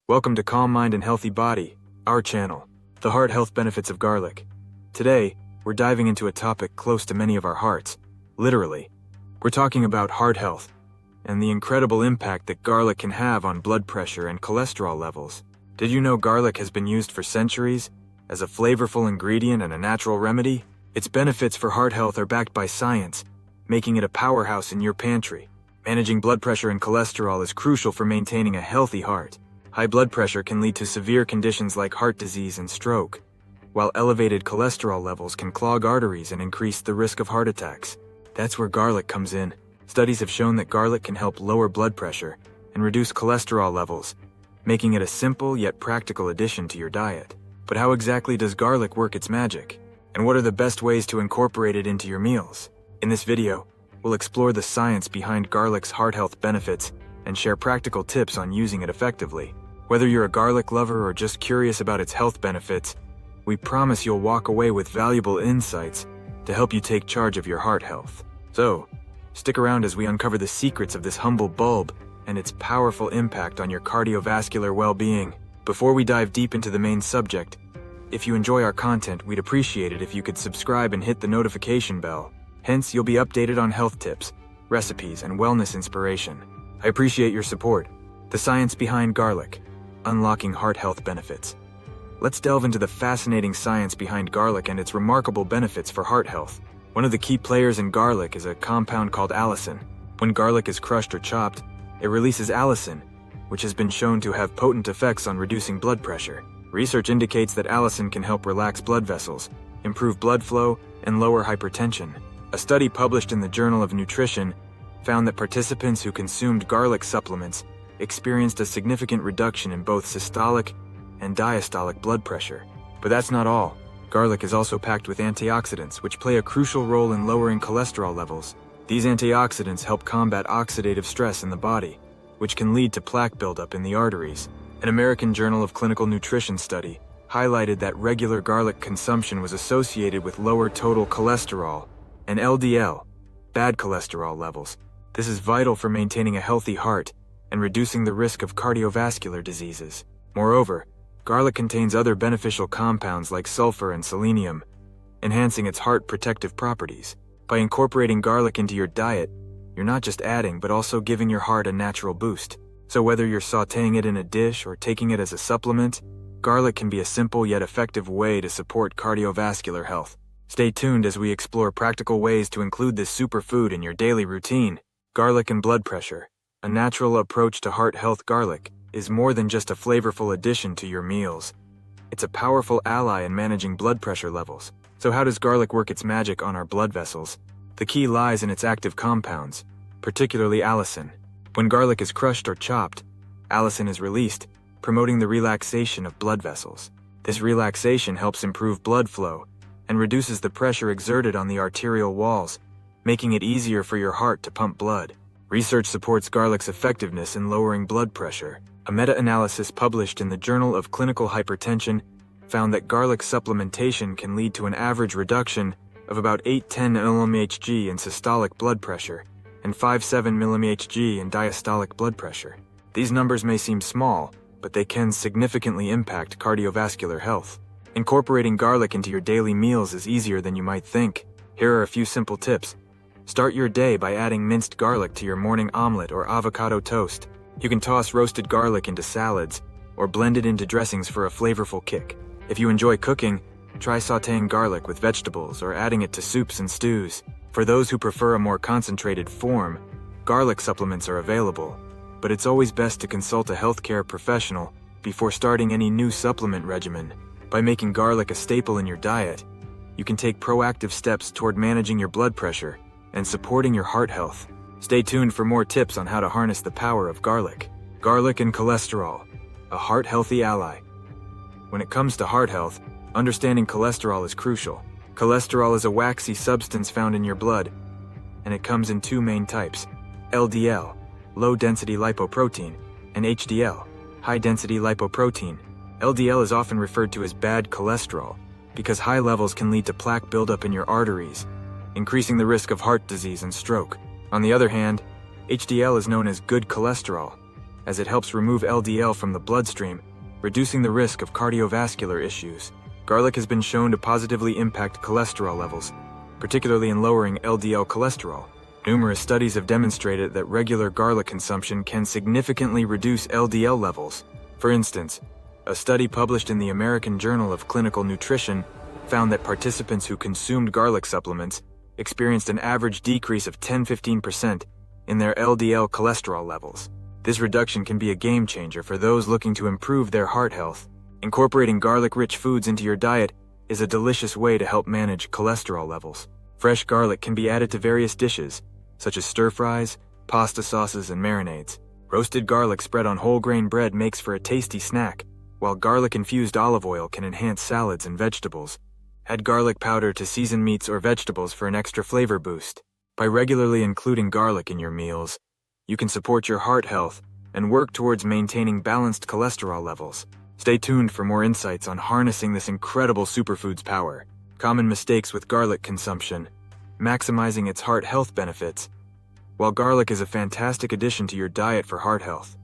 Welcome to Calm Mind and Healthy Body, our channel, the heart health benefits of garlic. Today, we're diving into a topic close to many of our hearts. Literally, we're talking about heart health and the incredible impact that garlic can have on blood pressure and cholesterol levels. Did you know garlic has been used for centuries as a flavorful ingredient and a natural remedy? Its benefits for heart health are backed by science, making it a powerhouse in your pantry. Managing blood pressure and cholesterol is crucial for maintaining a healthy heart. High blood pressure can lead to severe conditions like heart disease and stroke, while elevated cholesterol levels can clog arteries and increase the risk of heart attacks. That's where garlic comes in. Studies have shown that garlic can help lower blood pressure and reduce cholesterol levels, making it a simple yet practical addition to your diet. But how exactly does garlic work its magic? And what are the best ways to incorporate it into your meals? In this video, we'll explore the science behind garlic's heart health benefits and share practical tips on using it effectively. Whether you're a garlic lover or just curious about its health benefits, we promise you'll walk away with valuable insights to help you take charge of your heart health. So, stick around as we uncover the secrets of this humble bulb and its powerful impact on your cardiovascular well-being. Before we dive deep into the main subject, if you enjoy our content, we'd appreciate it if you could subscribe and hit the notification bell. Hence, you'll be updated on health tips, recipes, and wellness inspiration. I appreciate your support. The science behind garlic, unlocking heart health benefits. Let's delve into the fascinating science behind garlic and its remarkable benefits for heart health. One of the key players in garlic is a compound called allicin. When garlic is crushed or chopped, it releases allicin, which has been shown to have potent effects on reducing blood pressure. Research indicates that allicin can help relax blood vessels, improve blood flow, and lower hypertension. A study published in the Journal of Nutrition found that participants who consumed garlic supplements experienced a significant reduction in both systolic and diastolic blood pressure. But that's not all. Garlic is also packed with antioxidants, which play a crucial role in lowering cholesterol levels. These antioxidants help combat oxidative stress in the body, which can lead to plaque buildup in the arteries. An American Journal of Clinical Nutrition study highlighted that regular garlic consumption was associated with lower total cholesterol and LDL, bad cholesterol levels. This is vital for maintaining a healthy heart and reducing the risk of cardiovascular diseases. Moreover, garlic contains other beneficial compounds like sulfur and selenium, enhancing its heart protective properties. By incorporating garlic into your diet, you're not just adding but also giving your heart a natural boost. So whether you're sautéing it in a dish or taking it as a supplement, garlic can be a simple yet effective way to support cardiovascular health. Stay tuned as we explore practical ways to include this superfood in your daily routine. Garlic and blood pressure. A natural approach to heart health. Garlic is more than just a flavorful addition to your meals. It's a powerful ally in managing blood pressure levels. So how does garlic work its magic on our blood vessels? The key lies in its active compounds, particularly allicin. When garlic is crushed or chopped, allicin is released, promoting the relaxation of blood vessels. This relaxation helps improve blood flow and reduces the pressure exerted on the arterial walls, making it easier for your heart to pump blood. Research supports garlic's effectiveness in lowering blood pressure. A meta-analysis published in the Journal of Clinical Hypertension found that garlic supplementation can lead to an average reduction of about 8-10 mmHg in systolic blood pressure and 5-7 mmHg in diastolic blood pressure. These numbers may seem small, but they can significantly impact cardiovascular health. Incorporating garlic into your daily meals is easier than you might think. Here are a few simple tips. Start your day by adding minced garlic to your morning omelet or avocado toast. You can toss roasted garlic into salads or blend it into dressings for a flavorful kick. If you enjoy cooking, try sautéing garlic with vegetables or adding it to soups and stews. For those who prefer a more concentrated form, garlic supplements are available, but it's always best to consult a healthcare professional before starting any new supplement regimen. By making garlic a staple in your diet, you can take proactive steps toward managing your blood pressure and supporting your heart health. Stay tuned for more tips on how to harness the power of garlic. Garlic and cholesterol, a heart-healthy ally. When it comes to heart health, understanding cholesterol is crucial. Cholesterol is a waxy substance found in your blood, and it comes in two main types: LDL, low-density lipoprotein, and HDL, high-density lipoprotein. LDL is often referred to as bad cholesterol because high levels can lead to plaque buildup in your arteries, increasing the risk of heart disease and stroke. On the other hand, HDL is known as good cholesterol, as it helps remove LDL from the bloodstream, reducing the risk of cardiovascular issues. Garlic has been shown to positively impact cholesterol levels, particularly in lowering LDL cholesterol. Numerous studies have demonstrated that regular garlic consumption can significantly reduce LDL levels. For instance, a study published in the American Journal of Clinical Nutrition found that participants who consumed garlic supplements experienced an average decrease of 10–15% in their LDL cholesterol levels. This reduction can be a game changer for those looking to improve their heart health. Incorporating garlic-rich foods into your diet is a delicious way to help manage cholesterol levels. Fresh garlic can be added to various dishes, such as stir-fries, pasta sauces, and marinades. Roasted garlic spread on whole grain bread makes for a tasty snack, while garlic-infused olive oil can enhance salads and vegetables. Add garlic powder to season meats or vegetables for an extra flavor boost. By regularly including garlic in your meals, you can support your heart health and work towards maintaining balanced cholesterol levels. Stay tuned for more insights on harnessing this incredible superfood's power. Common mistakes with garlic consumption: maximizing its heart health benefits. While garlic is a fantastic addition to your diet for heart health,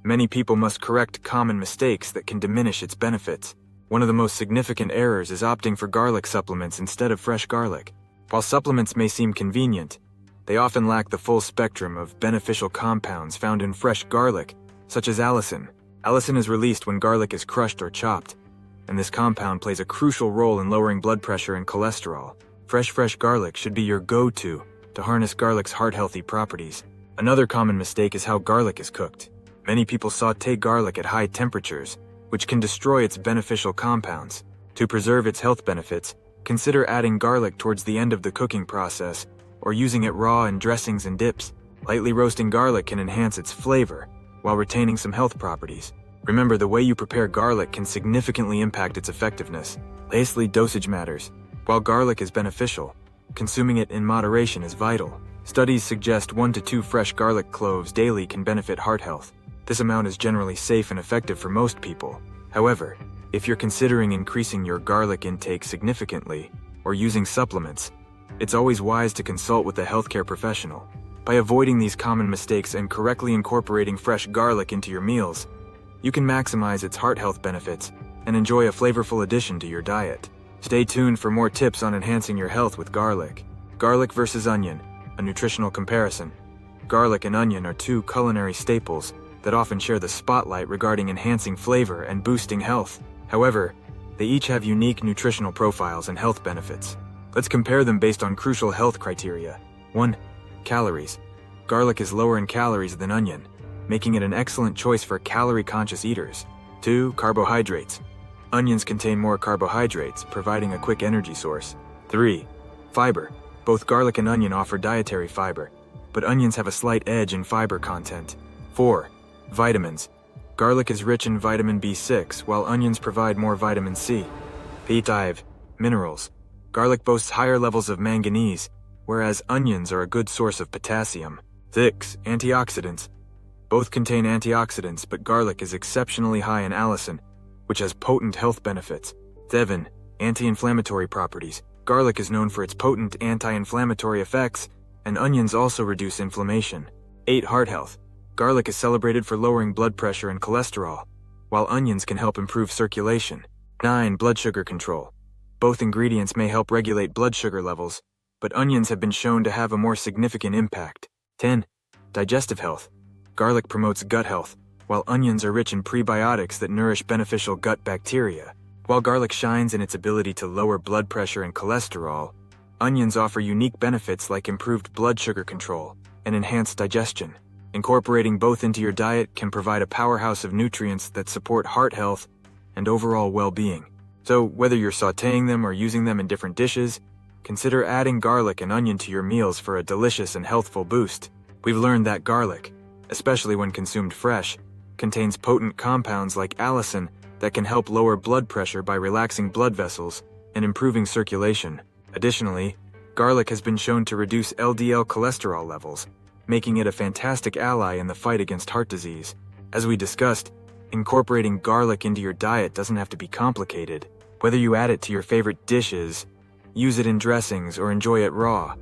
many people must correct common mistakes that can diminish its benefits. One of the most significant errors is opting for garlic supplements instead of fresh garlic. While supplements may seem convenient, they often lack the full spectrum of beneficial compounds found in fresh garlic, such as allicin. Allicin is released when garlic is crushed or chopped, and this compound plays a crucial role in lowering blood pressure and cholesterol. Fresh garlic should be your go-to to harness garlic's heart-healthy properties. Another common mistake is how garlic is cooked. Many people sauté garlic at high temperatures, which can destroy its beneficial compounds. To preserve its health benefits, consider adding garlic towards the end of the cooking process, or using it raw in dressings and dips. Lightly roasting garlic can enhance its flavor, while retaining some health properties. Remember, the way you prepare garlic can significantly impact its effectiveness. Lastly, dosage matters. While garlic is beneficial, consuming it in moderation is vital. Studies suggest 1 to 2 fresh garlic cloves daily can benefit heart health. This amount is generally safe and effective for most people. However, if you're considering increasing your garlic intake significantly or using supplements, it's always wise to consult with a healthcare professional. By avoiding these common mistakes and correctly incorporating fresh garlic into your meals, you can maximize its heart health benefits and enjoy a flavorful addition to your diet. Stay tuned for more tips on enhancing your health with garlic. Garlic versus onion, a nutritional comparison. Garlic and onion are two culinary staples that often share the spotlight regarding enhancing flavor and boosting health. However, they each have unique nutritional profiles and health benefits. Let's compare them based on crucial health criteria. 1. Calories. Garlic is lower in calories than onion, making it an excellent choice for calorie-conscious eaters. 2. Carbohydrates. Onions contain more carbohydrates, providing a quick energy source. 3. Fiber. Both garlic and onion offer dietary fiber, but onions have a slight edge in fiber content. 4. Vitamins. Garlic is rich in vitamin B6, while onions provide more vitamin C. 5. Minerals. Garlic boasts higher levels of manganese, whereas onions are a good source of potassium. 6. Antioxidants. Both contain antioxidants, but garlic is exceptionally high in allicin, which has potent health benefits. 7. Anti-inflammatory properties. Garlic is known for its potent anti-inflammatory effects, and onions also reduce inflammation. 8. Heart health. Garlic is celebrated for lowering blood pressure and cholesterol, while onions can help improve circulation. 9. Blood sugar control. Both ingredients may help regulate blood sugar levels, but onions have been shown to have a more significant impact. 10. Digestive health. Garlic promotes gut health, while onions are rich in prebiotics that nourish beneficial gut bacteria. While garlic shines in its ability to lower blood pressure and cholesterol, onions offer unique benefits like improved blood sugar control and enhanced digestion. Incorporating both into your diet can provide a powerhouse of nutrients that support heart health and overall well-being. So, whether you're sautéing them or using them in different dishes, consider adding garlic and onion to your meals for a delicious and healthful boost. We've learned that garlic, especially when consumed fresh, contains potent compounds like allicin that can help lower blood pressure by relaxing blood vessels and improving circulation. Additionally, garlic has been shown to reduce LDL cholesterol levels, making it a fantastic ally in the fight against heart disease. As we discussed, incorporating garlic into your diet doesn't have to be complicated. Whether you add it to your favorite dishes, use it in dressings, or enjoy it raw,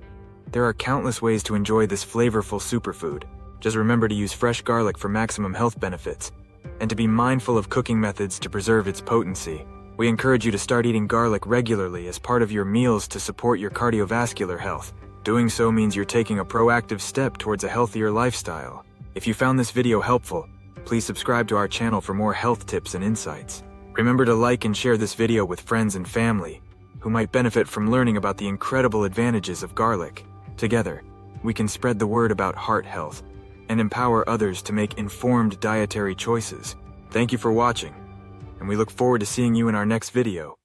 there are countless ways to enjoy this flavorful superfood. Just remember to use fresh garlic for maximum health benefits, and to be mindful of cooking methods to preserve its potency. We encourage you to start eating garlic regularly as part of your meals to support your cardiovascular health. Doing so means you're taking a proactive step towards a healthier lifestyle. If you found this video helpful, please subscribe to our channel for more health tips and insights. Remember to like and share this video with friends and family who might benefit from learning about the incredible advantages of garlic. Together, we can spread the word about heart health and empower others to make informed dietary choices. Thank you for watching, and we look forward to seeing you in our next video.